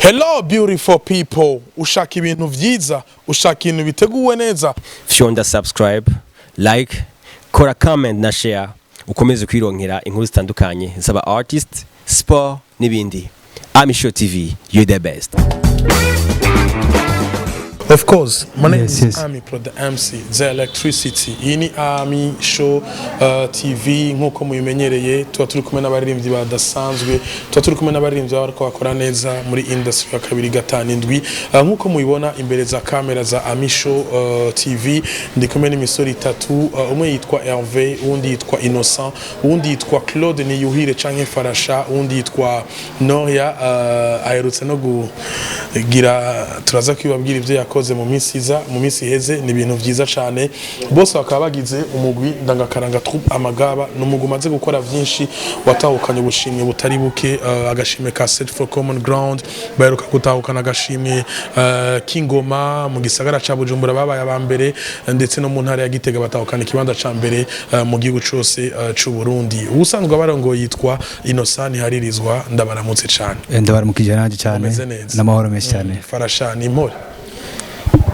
Hello beautiful people, ushaka ibintu vyiza, ushaka ibintu biteguwe neza. Fyonda subscribe, like, kora comment na share, ukomeze kwironkera inkuru zitandukanye z'aba artist, sport n'ibindi. Ami Show TV, you the best. Of course, my name is Yes. Ami Pro the MC, the electricity. Iyi ni Ami Show TV nkuko mubimenyereye, tuba turi kumwe n'abaririmbyi badasanzwe, tuba turi kumwe n'abaririmbyi bariko bakora neza muri industry ya 257 nkuko mubibona imbere za kamera za Ami Show TV. Ndi kumwe n'imisori itatu, umwe yitwa Hervé, uwundi yitwa Innocent, uwundi yitwa Claude Niyuhire canke Farasha, uwundi yitwa Noria. Aherutse no kugira turaza kwibabwira ivyo yakoze mu minsi iheze. Ni ibintu vyiza cyane, bose bakaba bagize umugwi ndangakaranga troupe Amagaba. N'umugwi umaze gukora vyinshi, watahukanye ubushimwe butari buke, agashimwe ka Search for Common Ground, baheruka gutahukana agashimwe k'ingoma mu gisagara ca Bujumbura, babaye abambere, ndetse no mu ntara ya Gitega batahukana ikibanza ca mbere mu gihugu cose c'u Burundi. Ubusanzwe abarongo yitwa Innocent Haririzwa, ndabaramutse cyane. Ndabaramukije nanje cyane n'amahoro menshi cyane. Farasha ni impore.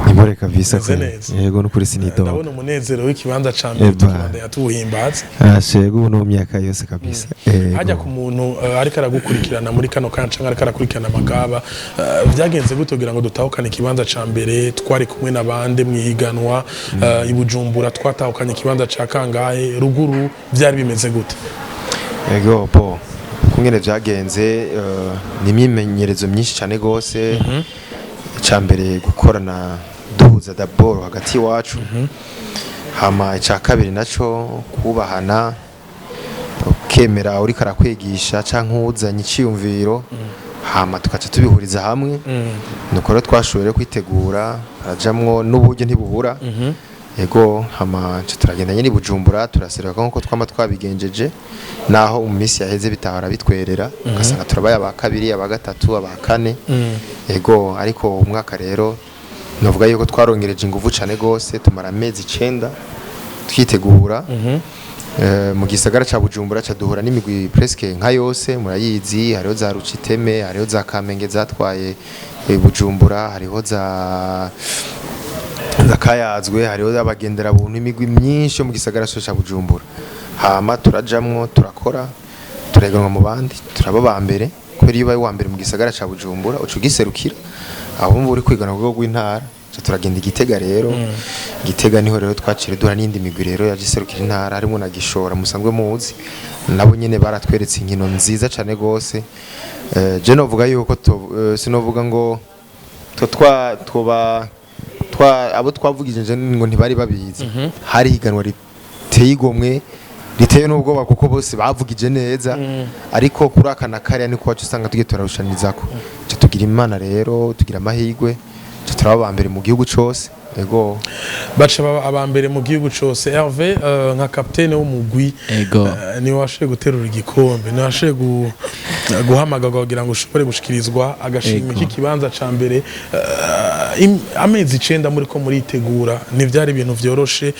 Nimore kabisa ko yego n'ukuri sinidoba. Ndabona umunezero w'ikibanza ca mbere tukabanda yatuhimbaza. Shego no myaka yose kabisa. Hajya ku muntu ariko aragukurikirana muri kano kanca ariko arakurikirana Amagaba, byagenze gute kugira ngo dutahukane ikibanza ca mbere? Twari kumwe n'abande mwihiganwa i Bujumbura, twatahukanye ikibanza ca kangahe? Ruguru byari bimeze gute? Yego po kungene byagenze, ni imyimenyerezo myinshi cyane gose. Ca mbere gukorana duhuza d'abord hagati wacu, hama ca kabiri naco kubahana, ukemera uri karakwegisha canke uzanye iciyumviro, hama tukaca tubihuriza hamwe. Nuko rero twashoboye kwitegura, arajamwo n'uburyo ntibubura. Yego hama turagenda nyine Bujumbura, turaseruka nkuko twama twabigenjeje, naho mu minsi yaheze bitahara bitwerera, ugasanga turabaye aba kabiri, aba gatatu, aba kane. Yego ariko umwaka rero novuga yuko twarongereje ingufu cyane gose, tumara amezi 9 twitegura. Mu gisagara ca Bujumbura ca duhura n'imigwi presque nka yose murayizi, hariho za Ruciteme, hariho za Kamenge zatwaye Bujumbura, hariho za Kayazwe, hariho abagendera buntu, imigwi myinshi mu gisagara ca Bujumbura. Hama turajamwo turakora, tureganwa mu bandi, turaba ba mbere. Kweri iyo baye wa mbere mu gisagara ca Bujumbura ucugiserukira, aho mvu uri kwigana rwo rw'intara, turagenda Igitega rero. Gitega niho rero twacire duhura n'indi migwi rero yagiserukira intara, harimo na Gishora musanzwe muzi, nabo nyene baratweretse inkino nziza cyane gose. Je novuga yuko sinovuga ngo abo twavugije ngo ntibari babizi. Hari higanwa riteye igomwe, riteye n'ubwoba kuko bose bavugije neza, ariko kuri akana kare niko wacu usanga tugiye turarushanizako. Tugira imana rero, tugira amahirwe, turaba abambere mu gihugu cose. Ego baca abambere mu gihugu cose. Hervé, nka capitaine w'umugwi, ni washe guterura igikombe, ni washe guhamagarwa kugira ngo ushobore gushikirizwa agashimwe k'ikibanza ca mbere. Amezi 9 muri ko muritegura, ni vyari ibintu vyoroshe,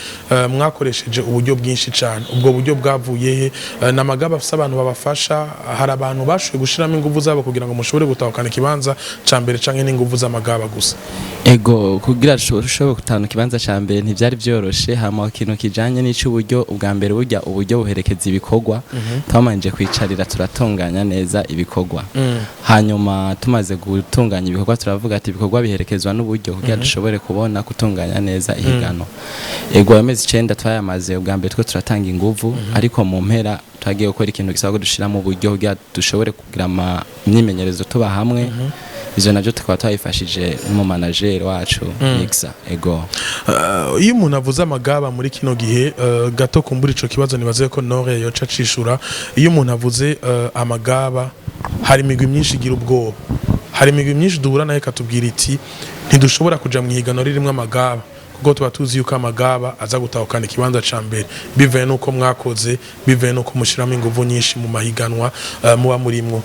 mwakoresheje uburyo bwinshi cyane. Ubwo buryo bwavuye he? N'Amagaba afise abantu babafasha, hari abantu bashoboye gushiramo ingufu zabo kugira ngo mushobore gutahukana ikibanza ca mbere canke n'ingufu z'Amagaba gusa? Ego kugira ushobore gutahukana ikibanza ca mbere ntivyari vyoroshe. Hama ikintu kijanye n'ic'uburyo, ubwa mbere burya uburyo buherekeza ibikorwa, twamanje kwicarira turatunganya neza ibikorwa. Hanyuma tumaze gutunganya ibikorwa turavuga ati ibikorwa biherekezwa n'uburyo kugira dushobore kubona gutunganya neza ihigano. Ego amezi 9 twayamaze, ubwa mbere twe turatanga ingufu, ariko mu mpera twagiye gukora ikintu gisaba ko dushiramo uburyo kugira dushobore kugira imyimenyerezo tuba hamwe. Izo navyo tukaba twayifashije mu manager wacu Mixa. Ego iyo umuntu avuze Amagaba muri kino gihe, gato kumbura ico kibazo nibaze ko Nore yoca cishura. Iyo umuntu avuze Amagaba, hari imigwi myinshi igira ubwoba, hari imigwi myinshi duhura nayo katubwira iti ntidushobora kuja mu higano ririmo Amagaba, kuko tuba tuzi yuko Amagaba aza gutahukana ikibanza ca mbere, bivuye nuko mwakoze, bivuye nuko mushiramo ingufu nyinshi mu mahiganwa muba murimwo.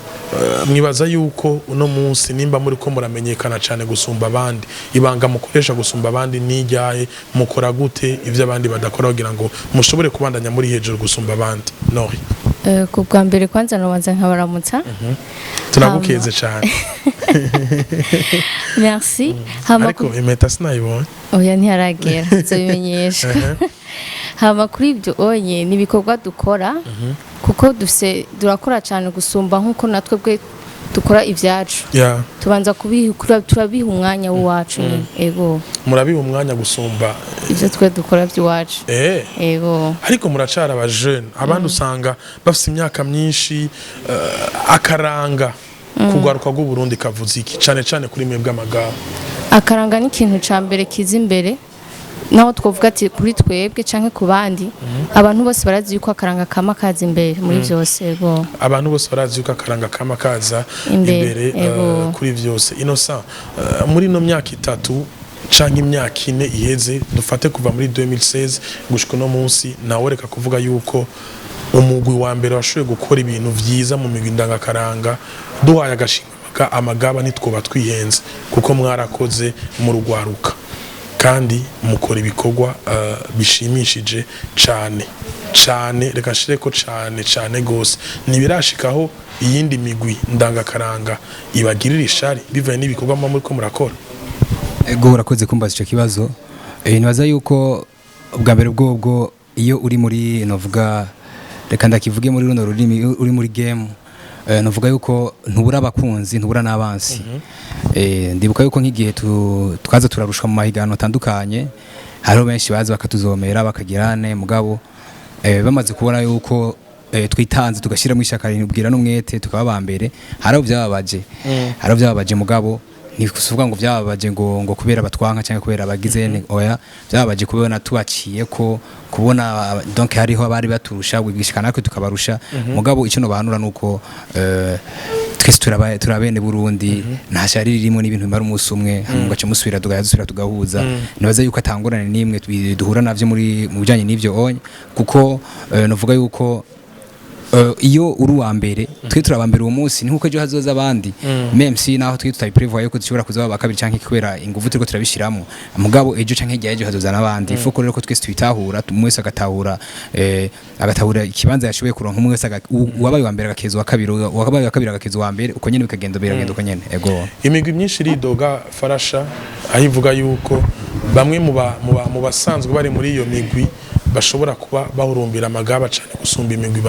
Mwibaza yuko uno munsi nimba muri ko muramenyekana cyane gusumba abandi, ibanga mukoresha gusumba abandi n'ijyaye, mukora gute ivyo abandi badakora kugira ngo mushobore kubandanya muri hejuru gusumba abandi? Nori ku bwa mbere kwanza nobanza nkabaramutsa tunagukeze cyane merci ariko impeta sinayibonye oya ntiharagera tubimenyesha hama kuri ibyo onye ni ibikorwa dukora kuko durakora cyane gusumba nk'uko natwe bwe dukora ibyacu tubanza turabiha umwanya w'iwacu ego murabiha umwanya gusumba ibyo twe dukora by'iwacu ego ariko muracara aba jeune abandi usanga bafite imyaka myinshi akaranga kugaruka rw'u Burundi kavuze iki cyane cyane kuri mwe bw'amagara akaranga ni ikintu ca mbere kiza imbere naho twovuga ati kuri twebwe canke ku bandi abantu bose barazi yuko akaranga kama kaza imbere muri byose ego abantu bose barazi yuko akaranga kama kaza imbere kuri byose Innocent muri no myaka itatu canke imyaka ine iheze dufate kuva muri 2016 gushika no munsi nawe reka kuvuga yuko umugwi wa mbere washoboye gukora ibintu vyiza mu migwi ndangakaranga duhaye agashinga amagaba nitwoba twihenze kuko mwarakoze mu rugwaruka kandi mukora ibikorwa bishimishije cyane reka shire ko cyane gose nibirashikaho iyindi migwi ndangakaranga ibagirira ishari bivaye n'ibikorwa muri ko murakora ego urakoze kumbaza icyo kibazo nibaza yuko ubwa mbere bwobwo iyo uri muri novuga reka ndakivuge muri runo rurimi uri muri game nuvuga yuko ntubura abakunzi ntubura n'abansi ndibuka yuko nk'igihe twaza turarushwa mu mahiganano atandukanye hariho benshi bazi bakatuzomera bakagirane mugabo bamaze kubona yuko twitanze tugashyiramo ishyaka rinubwira n'umwete tukaba ba mbere hariho byababaje mugabo nikuvuga ngo byababaje ngo kubera batwanka cyangwa kubera abagize oya byababaje kubona tubaciye ko kubona donc hariho abari baturusha wigishikana ko tukabarusha mugabo icyo no bahanura nuko twese turabene Burundi nta shari ririmo n'ibintu bimara umunsi umwe mugace musubira tugahuza nibaza yuko atangorane nimwe duhura navyo muri mu bijanye n'ivyo onye kuko novuga yuko iyo uri wa mbere twe turabambera uwo munsi nkuko ejo hazoza abandi même si naho twe tutayiprevoye yuko dushobora kuzaba bakabiri canke kubera ingufu turiko turabishiramo mugabo ejo canke igihe ejo hazoza nabandi ifoko rero ko twese twitahura umwese agatahura ikibanza yashoboye kuronka umwese wabaye wa mbere agakezo wa kabiri agakezo wa mbere uko nyene biragenda uko nyene ego imigwi myinshi ridoga farasha ahivuga yuko bamwe mu basanzwe bari muri iyo migwi bashobora kuba bahurumbira amagaba cyane gusumba imigwi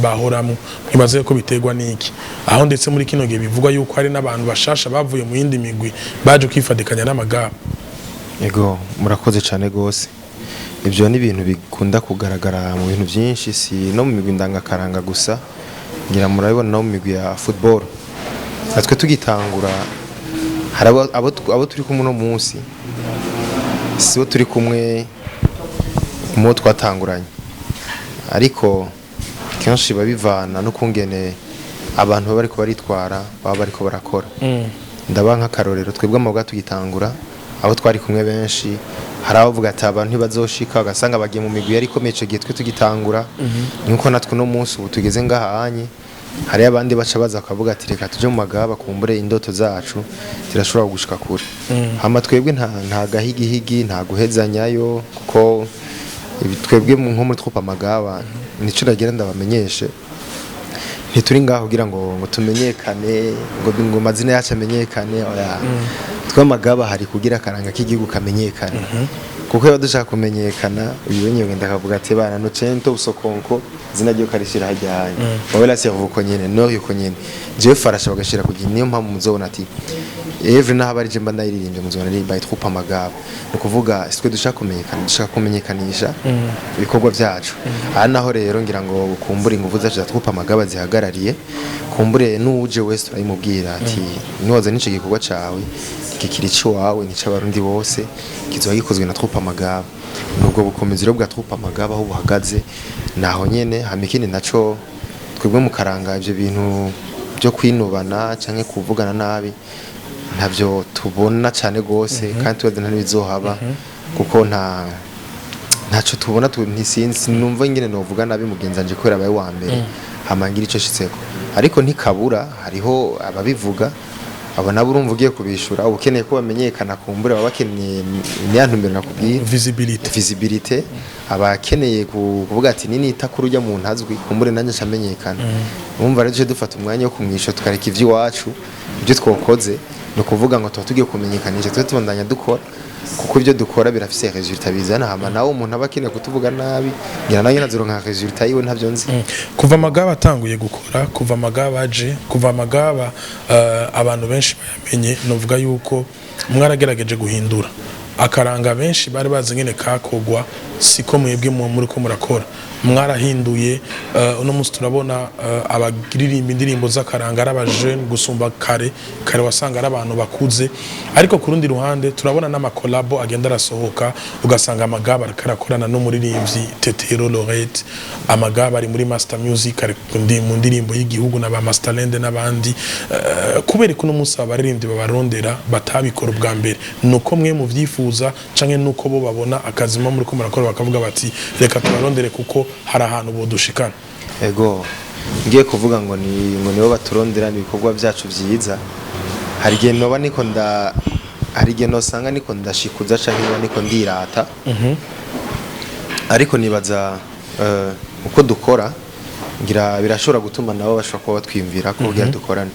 bahoramo ntibaze ko biterwa n'iki aho ndetse muri kino gihe bivugwa yuko hari n'abantu bashasha bavuye mu yindi migwi baje kwifadikanya n'amagaba yego murakoze cyane gose ibyo ni ibintu bikunda kugaragara mu bintu byinshi si no mu migwi ndangakaranga gusa ngira murabibona no mu migwi ya football natwe tugitangura hari abo turi kumwe no munsi sibo turi kumwe mu twatanguranye ariko kenshi babivana no kungene abantu bari ko baritwara baba bari ko barakora ndaba nk'akarorero twebwe amabwa tugitangura abo twari kumwe benshi hari abavuga ati abantu ntibazoshika ugasanga bagiye mu migwi yari ikomeye ico gihe twe tugitangura nuko natwe no munsi ubu tugeze ngahanye hari abandi baca baza bakavuga ati reka tuje mu magaba kumbure indoto zacu tirashobora gushika kure hama twebwe nta gahigihigi nta guhezanyayo kuko twebwe nko muri twupa amagaba nico nagira ndabamenyeshe ntituri ngaho kugira ngo tumenyekane ngo mazina yacu amenyekane oya twamagaba hari kugira akaranga k'igihugu kamenyekane kuko iyo dushaka kumenyekana uyu wenyewe ndakavuga ati bana no cento usokonko zina ryo karishira hajyanye wabela se vuko nyene no yuko nyene je farasha bagashira kugira niyo mpamvu muzobona ati evre naho bari je mba ndayiririmbye muzobona ari by troupe amagaba no kuvuga sitwe dushaka kumenyekanisha ibikorwa byacu aha naho rero ngira ngo kumbura ingufu zacu za troupe amagaba zihagarariye kumbure n'uje wese turayimubwira ati niwaza nico gikorwa cawe kikiri ciwawe ni c'abarundi bose kizoba gikozwe na troupe amagaba nubwo bukomezero bwa troupe amagaba aho buhagaze naho nyene hamikindi naco twebwe mu karanga ivyo bintu byo kwinubana canke kuvugana nabi ntavyo tubona cyane gose kandi tubaze ntibizohaba kuko ntaco tubona ntisinzi numva ingene novuga nabi mugenzanje kwera abaye wa mbere hamangira ico shitseko ariko ntikabura hariho ababivuga abo nabo urumva ugiye kubishura ukeneye ko bamenyekana kumbure baba bakeneye nyantumbero nakubwiye visibility abakeneye kuvuga ati nini itakuru ujya mu ntazwi kumbure nanjye cyamenyekana umva rero dufata umwanya wo kumwisha tukareka ivy'iwacu ibyo twokoze no kuvuga ngo tugiye kumenyekanisha twe tubandanya dukora kuko ibyo dukora birafise resultat bizana hama nawo umuntu abakeneye kutuvuga nabi ngira nayo nazoronka resultat yiwe ntavyo nzi kuva amagaba atanguye gukora kuva amagaba aje kuva amagaba abantu benshi bayamenye novuga yuko mwaragerageje guhindura akaranga benshi bari bazi ngene kakogwa siko mwebwe muri ko murakora mwarahinduye uno musi turabona abagiririmba indirimbo z'akaranga ari abajene gusumba kare wasanga ari abantu bakuze ariko ku rundi ruhande turabona n'amakolabo agenda arasohoka ugasanga amagaba arakorana n'umuririmbyi Tetero Lorette amagaba ari muri Master Music ari mu ndirimbo y'igihugu na ba Masterland n'abandi kubera ko uno musi abaririmbyi babarondera batabikora ubwa mbere nuko mwe mu vyifuza canke nuko bo babona akazima muri ko murakora bakavuga bati reka tubarondere kuko hari ahantu bodushikana ego ngiye kuvuga ngo nibo baturondera ibikorwa byacu byiza hari igihe noba niko hari igihe nosanga niko ndashikuza canke niba niko ndirata ariko nibaza uko dukora ngira birashobora gutuma nabo bashobora kuba batwimvira ko kugira dukorane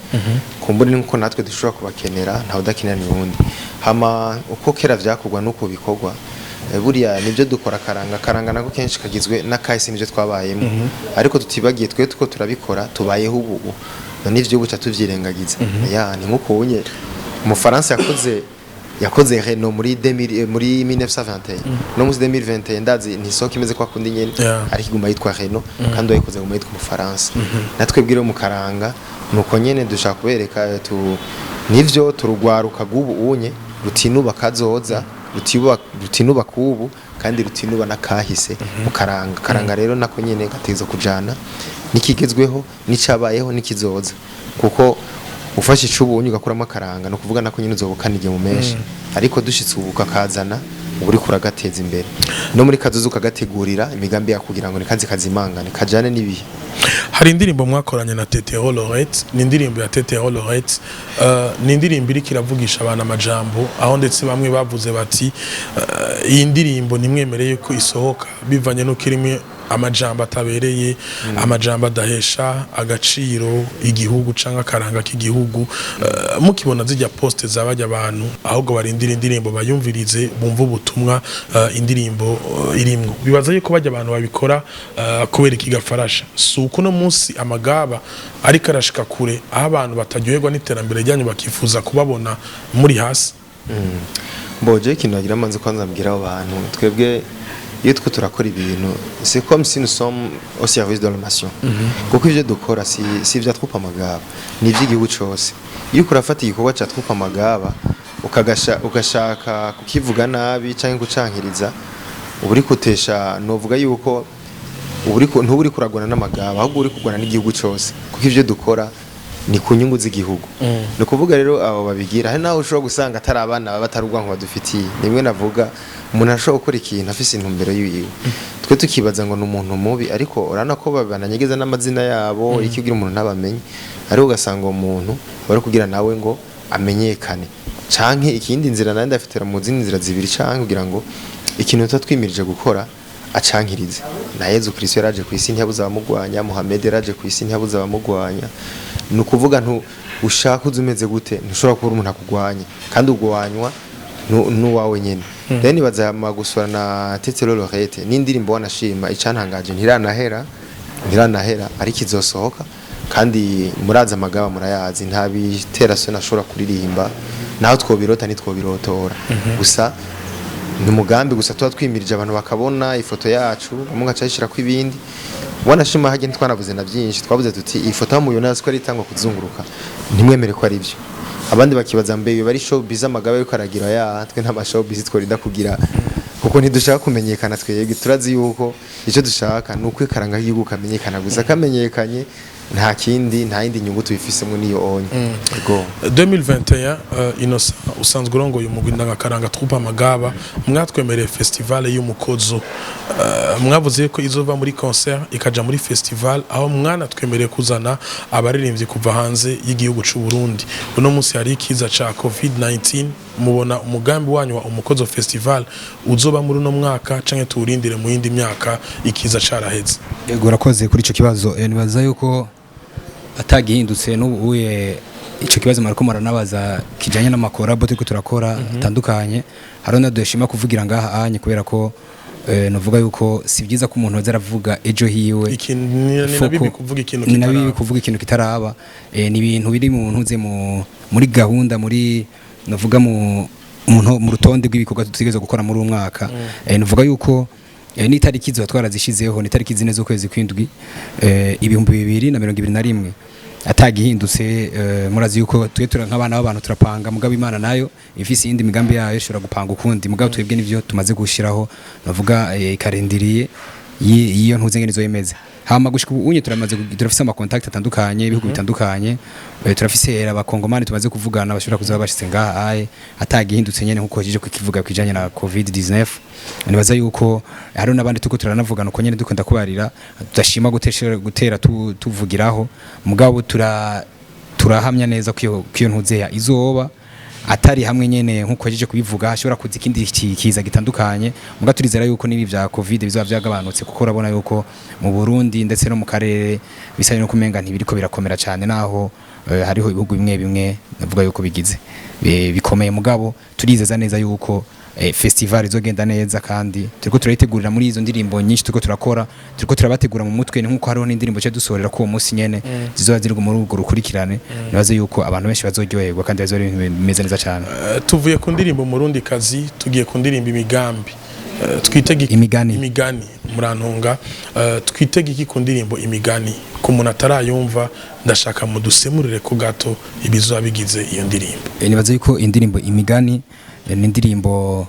kumbura niko natwe dushobora kubakenera ntawe udakenera n'ubundi hama uko kera vyakugwa nuko bikorwa buriya nibyo dukora karanga nako kenshi kagizwe n'akahise nivyo twabayemo ariko tutibagiye twe tuko turabikora tubayeho ubu none ivyo buca tuvyirengagiza ni nkuko unye mu Faransa yakoze Renault muri 1921 no muri 2021 ndazi ntisoka imeze kwa kundi nyene ariko iguma yitwa Renault kandi wayikoze mu yitwa mu Faransa natwe bwire mu karanga nuko nyene dushaka kubereka nivyo turugwaruka gubu unye rutinuba kazoza rutinuba kubu kandi rutinuba nakahise mu karanga rero nako nyene gatezo kujana nikigezweho nicabayeho nikizoza kuko ufashe icubu unyugakuramo akaranga no kuvuga nako nyine uzobukanije mu menshi ariko dushitse ubuka kazana uri kuragateza imbere no muri kazuzu kagategurira imigambi ya kugira ngo nikazi kazimangane kajane nibihe hari indirimbo mwakoranye na Tetero Lorette ni indirimbo ya Tetero Lorette ni indirimbo iri kiravugisha abantu amajambo aho ndetse bamwe bavuze bati iyi ndirimbo nimwemereye ko isohoka bivanye no kirimo amajambo atabereye amajambo adahesha agaciro igihugu canka akaranga k'igihugu mukibona zijya poste zabajya abantu ahubwo barindira indirimbo bayumvirize bumva ubutumwa indirimbo irimwo bibaza yuko bajya abantu babikora kubera ikigafarasha suko no munsi amagaba ariko arashika kure aho abantu bataryoherwa n'iterambere ryanyu bakifuza kubabona muri hasi mboje kinagira manze kwanza mbwira abantu twebwe iyo twe turakora ibintu c'est comme si nous sommes au service de la nation kuko ivyo dukora si vya twupa amagaba ni ivy'igihugu cose iyo kurafata igikorwa ca twupa amagaba ugashaka kukivuga nabi canke gucankiriza uburi kutesha novuga yuko ntuburi kuragwana n'amagaba ahubwo uri kugwana n'igihugu cose kuko ivyo dukora ni ku nyungu z'igihugu no kuvuga rero abo babigira hari naho ushobora gusanga atari abana batarugwanko badufitiye nimwe navuga umuntu ashobora gukora ikintu afise intumbero yiwe twe tukibaza ngo n'umuntu mubi ariko urana ko babananyegeza n'amazina yabo iki kugira umuntu ntabamenye ariko ugasanga umuntu bari kugira nawe ngo amenyekane canke ikindi nzira nandi afitera mu zindi nzira zibiri canke kugira ngo ikintu tutatwimirije gukora acankirize na Yezu Kristo yaraje ku isi ntiyabuza abamugwanya Muhammad yaraje ku isi ntiyabuza abamugwanya nukuvuga ushaka uzumeze gute ntushobora kubura umuntu akugwanya kandi ugwanywa nuwawe nyene then bazama gusura na Tetero Lorette n'indirimbo wanashima icantangaje ntiranahera ariko izosohoka kandi muraza amagaba murayazi nta bitera so nashobora kuririmba naho twobirota nitwobirotora gusa ni umugambi gusa tuba twimirije abantu bakabona ifoto yacu mugacashira ko ibindi wanashima haje ntwanavuze na byinshi twavuze tuti ifoto y'umuyona ko ari itangwa kuzunguruka ntimwemere ko ari byo abandi bakibaza mbe bari show biza amagaba yo karagira ya twe nta show bizi tworinda kugira kuko ntidushaka kumenyekana twege turazi yuko icyo dushaka ni ukwikaranga y'igihugu kamenyekana gusa kamenyekanye nta yindi nyungu tubifisemo niyo onye yego 2021 Innocent usanzwe urongoye umugwi ndangakaranga troupe Amagaba mwatwemereye festival y'umukozo mwavuze ko izova muri concert ikaja muri festival aho mwana twemereye kuzana abaririmbyi kuva hanze y'igihugu c'u Burundi uno munsi hari ikiza ca COVID-19 mubona umugambi wanyu wa umukozo festival uzoba muri no mwaka canke turindire mu yindi myaka ikiza caraheze yego urakoze kuri ico kibazo nibaza yuko atagihindutse n'ubuye ico kibazo mariko maranabaza kijanye n'amakorabo turiko turakora atandukanye harona dushima kuvugira ngaha anye kubera ko novuga yuko si byiza ko umuntu azaravuga ejo hiwe ni nabi kuvuga ikintu kitaraba ni ibintu biri mu ntuze muri gahunda muri novuga mu rutonde rw'ibikorwa tutegerezwa gukora muri uyu mwaka novuga yuko ni tariki zo twarazishizeho ni tariki zine z'ukwezi kw'indwi 2021 atagihindutse murazi yuko tuyetura nk'abana b'abantu turapanga mugabo Imana nayo ifisi indi migambi yayo ishobora gupanga ukundi mugabo twebwe nivyo tumaze gushiraho navuga ikarindiriye iyo ntuze ngene zoyemeze hama gushika unye turafise ama contact atandukanye ibihugu bitandukanye turafise abakongomani tumaze kuvugana bashobora kuzaba bashitse ngaha aye atagihindutse nyene nkuko kije kukivuga kwijanye na COVID-19 nibaza yuko hari nabandi tuko turanavugana uko nyene dukunda kubarira tudashima gutera tuvugiraho mugabo turahamya neza ko iyo ntuze ya izoba atari hamwe nyene nkuko kije kubivuga ashobora kuza ikindi kiza gitandukanye muga turizera yuko nibi vya covid bizaba byagabanutse kuko urabona yuko mu Burundi ndetse no mu karere bisa no kumenga ntibiriko birakomera cyane naho hariho ibihugu bimwe navuga yuko bigize bikomeye mugabo turizeza neza yuko festival izogenda neza kandi turiko turayitegurira muri izo ndirimbo nyinshi turiko turakora turiko turabategura mu mutwe nkuko hariho n'indirimbo cyo dusorera ko uwo munsi nyene zizoba ziri muri urwo rukurikirane nabaze yuko abantu benshi bazoryoherwa kandi bazori bimeze neza cyane tuvuye ku ndirimbo Murundi kazi tugiye ku ndirimbo imigambi twitege imigani murantunga twitege iki ku ndirimbo imigani ku muntu atarayumva ndashaka mudusemurire ko gato ibizo bigize iyo ndirimbo nibaze yuko indirimbo imigani ni indirimbo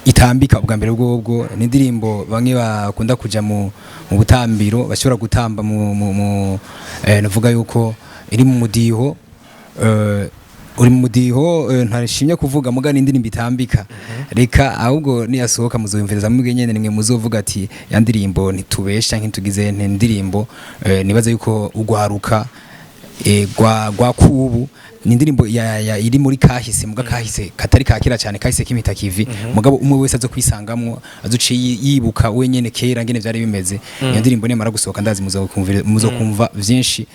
itambika ubwa mbere bwobwo ni indirimbo bamwe bakunda kuja mu butambiro bashobora gutamba navuga yuko iri mu mudiho uri mu mudiho ntashimye kuvuga mugana indirimbo itambika reka ahubwo niyasohoka muzoyumviriza mwebwe nyene nimwe muzovuga ati ya ndirimbo ntitubesha nk'intugize ndirimbo nibaza yuko ugwaruka gwa kubu ni indirimbo iri muri kahise muga kahise katari kakira cyane kahise kimita kivi mugabo umwe wese azo kwisangamwo azuci yibuka wenyene kera ngene byari bimeze iyo ndirimbo ne mara gusohoka ndazi muzokumva byinshi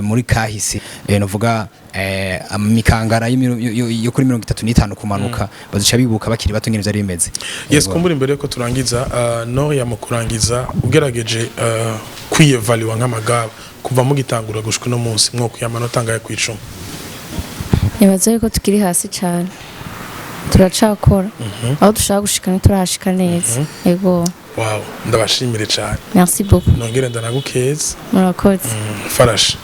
muri kahise novuga mikangara yo kuri 35 kumanuka bazuca bibuka bakiri bato ngene byari bimeze yes kumbura imbere ko turangiza no ya mukurangiza ugerageje kwiyevaluwa nk'amagaba kuva mu gitangura gushika no munsi mwo kuyamanota ngaye kwicuma nibaza yuko tukiri hasi cyane turacakora aho dushaka gushika turahashika neza yego wow ndabashimire cyane merci beaucoup nongere ndanagukeza murakoze Farash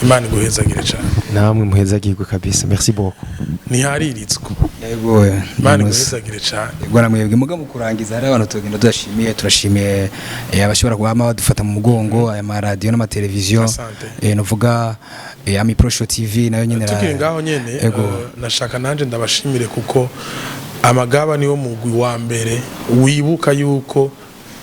Imana iguhezagire cyane namwe muhezagirwe kabisa merci beaucoup ntihariritswe yego Imana iguhezagire cyane yego namwebwe muga mu kurangiza hari abantu tugenda turashimiye abashobora kuhama badufata mu mugongo aya ma radio n'ama television novuga Ami Pro Show TV nayo nyene tukiri ngaho nyene nashaka nanje ndabashimire kuko amagaba niwo mugwi wa mbere wibuka yuko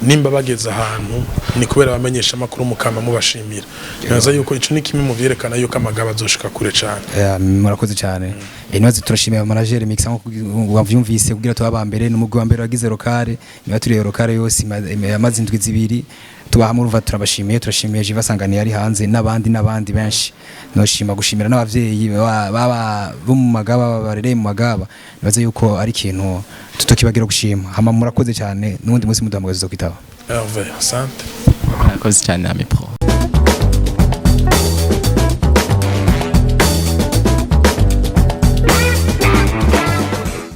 nimba bageze ahantu ni kubera bamenyesha makuru mukama mubashimira naza yuko ico ni kimwe mu vyerekana yuko amagaba azoshika kure cyane murakoze cyane nibaze turashimiye manager mix nko wavyumvise kugira tuba mbere n'umugwi wa mbere wagize lokale niba turi lokale yose amazi indwi zibiri tubaha muruva turashimiye Jiva Sangani yari hanze n'abandi benshi noshima gushimira n'abavyeyi baba bo mu magaba barereye mu magaba nibaze yuko ari ikintu tutokibagira gushima hama murakoze cyane n'undi munsi mudahamagaza zo kwitaba Hervé, asante murakoze cyane Ami Pro